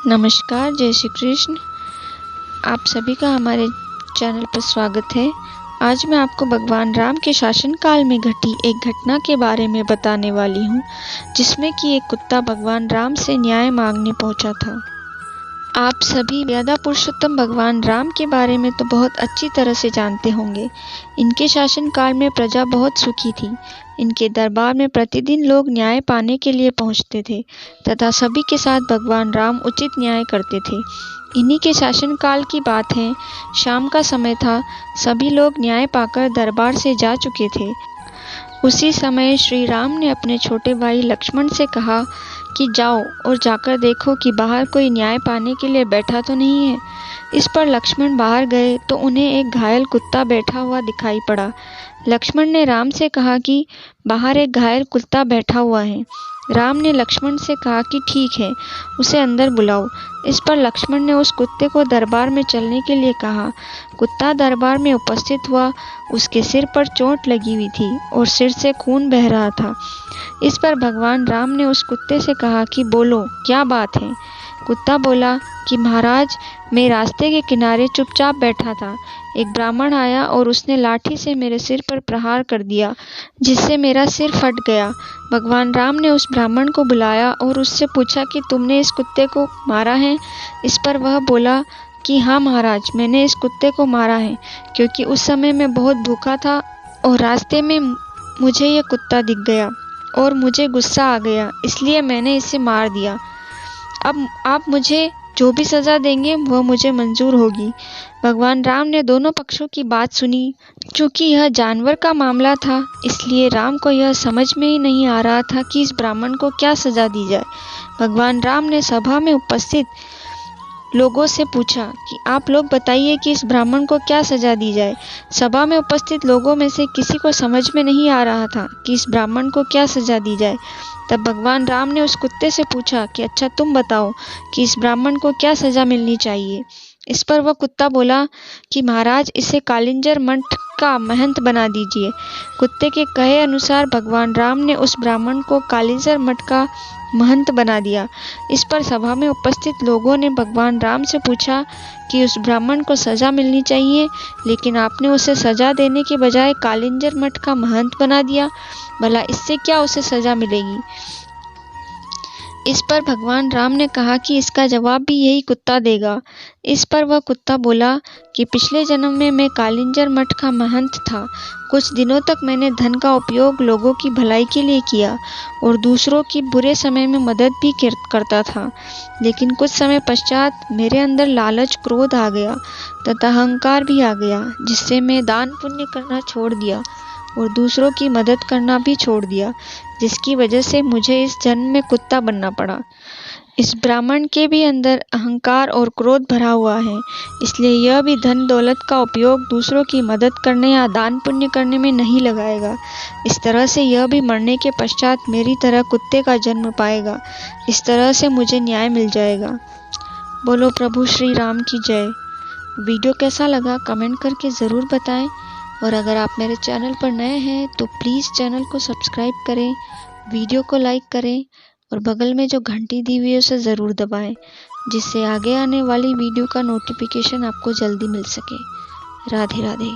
नमस्कार, जय श्री कृष्ण। आप सभी का हमारे चैनल पर स्वागत है। आज मैं आपको भगवान राम के शासनकाल में घटी एक घटना के बारे में बताने वाली हूँ, जिसमें कि एक कुत्ता भगवान राम से न्याय मांगने पहुंचा था। आप सभी मर्यादा पुरुषोत्तम भगवान राम के बारे में तो बहुत अच्छी तरह से जानते होंगे। इनके शासनकाल में प्रजा बहुत सुखी थी। इनके दरबार में प्रतिदिन लोग न्याय पाने के लिए पहुंचते थे तथा सभी के साथ भगवान राम उचित न्याय करते थे। इन्हीं के शासनकाल की बात है। शाम का समय था। सभी लोग न्याय पाकर दरबार से जा चुके थे। उसी समय श्री राम ने अपने छोटे भाई लक्ष्मण से कहा कि जाओ और जाकर देखो कि बाहर कोई न्याय पाने के लिए बैठा तो नहीं है। इस पर लक्ष्मण बाहर गए तो उन्हें एक घायल कुत्ता बैठा हुआ दिखाई पड़ा। लक्ष्मण ने राम से कहा कि बाहर एक घायल कुत्ता बैठा हुआ है। राम ने लक्ष्मण से कहा कि ठीक है, उसे अंदर बुलाओ। इस पर लक्ष्मण ने उस कुत्ते को दरबार में चलने के लिए कहा। कुत्ता दरबार में उपस्थित हुआ। उसके सिर पर चोट लगी हुई थी और सिर से खून बह रहा था। इस पर भगवान राम ने उस कुत्ते से कहा कि बोलो, क्या बात है। कुत्ता बोला कि महाराज, मैं रास्ते के किनारे चुपचाप बैठा था। एक ब्राह्मण आया और उसने लाठी से मेरे सिर पर प्रहार कर दिया, जिससे मेरा सिर फट गया। भगवान राम ने उस ब्राह्मण को बुलाया और उससे पूछा कि तुमने इस कुत्ते को मारा है। इस पर वह बोला कि हाँ महाराज, मैंने इस कुत्ते को मारा है, क्योंकि उस समय मैं बहुत भूखा था और रास्ते में मुझे यह कुत्ता दिख गया और मुझे गुस्सा आ गया, इसलिए मैंने इसे मार दिया। अब आप मुझे जो भी सज़ा देंगे वह मुझे मंजूर होगी। भगवान राम ने दोनों पक्षों की बात सुनी। चूँकि यह जानवर का मामला था, इसलिए राम को यह समझ में ही नहीं आ रहा था कि इस ब्राह्मण को क्या सज़ा दी जाए। भगवान राम ने सभा में उपस्थित लोगों से पूछा कि आप लोग बताइए कि इस ब्राह्मण को क्या सज़ा दी जाए। सभा में उपस्थित लोगों में से किसी को समझ में नहीं आ रहा था कि इस ब्राह्मण को क्या सज़ा दी जाए। तब भगवान राम ने उस कुत्ते से पूछा कि अच्छा, तुम बताओ कि इस ब्राह्मण को क्या सज़ा मिलनी चाहिए। इस पर वह कुत्ता बोला कि महाराज, इसे कालिंजर मठ का महंत बना दीजिए। कुत्ते के कहे अनुसार भगवान राम ने उस ब्राह्मण को कालिंजर मठ का महंत बना दिया। इस पर सभा में उपस्थित लोगों ने भगवान राम से पूछा कि उस ब्राह्मण को सज़ा मिलनी चाहिए, लेकिन आपने उसे सज़ा देने के बजाय कालिंजर मठ का महंत बना दिया। भला इससे क्या उसे सज़ा मिलेगी। इस पर भगवान राम ने कहा कि इसका जवाब भी यही कुत्ता देगा। इस पर वह कुत्ता बोला कि पिछले जन्म में मैं कालिंजर मठ का महंत था। कुछ दिनों तक मैंने धन का उपयोग लोगों की भलाई के लिए किया और दूसरों की बुरे समय में मदद भी करता था। लेकिन कुछ समय पश्चात मेरे अंदर लालच, क्रोध आ गया तथा अहंकार भी आ गया, जिससे मैं दान पुण्य करना छोड़ दिया और दूसरों की मदद करना भी छोड़ दिया, जिसकी वजह से मुझे इस जन्म में कुत्ता बनना पड़ा। इस ब्राह्मण के भी अंदर अहंकार और क्रोध भरा हुआ है, इसलिए यह भी धन दौलत का उपयोग दूसरों की मदद करने या दान पुण्य करने में नहीं लगाएगा। इस तरह से यह भी मरने के पश्चात मेरी तरह कुत्ते का जन्म पाएगा। इस तरह से मुझे न्याय मिल जाएगा। बोलो प्रभु श्री राम की जय। वीडियो कैसा लगा कमेंट करके ज़रूर बताएं, और अगर आप मेरे चैनल पर नए हैं तो प्लीज़ चैनल को सब्सक्राइब करें, वीडियो को लाइक करें और बगल में जो घंटी दी हुई है उसे ज़रूर दबाएं, जिससे आगे आने वाली वीडियो का नोटिफिकेशन आपको जल्दी मिल सके। राधे राधे।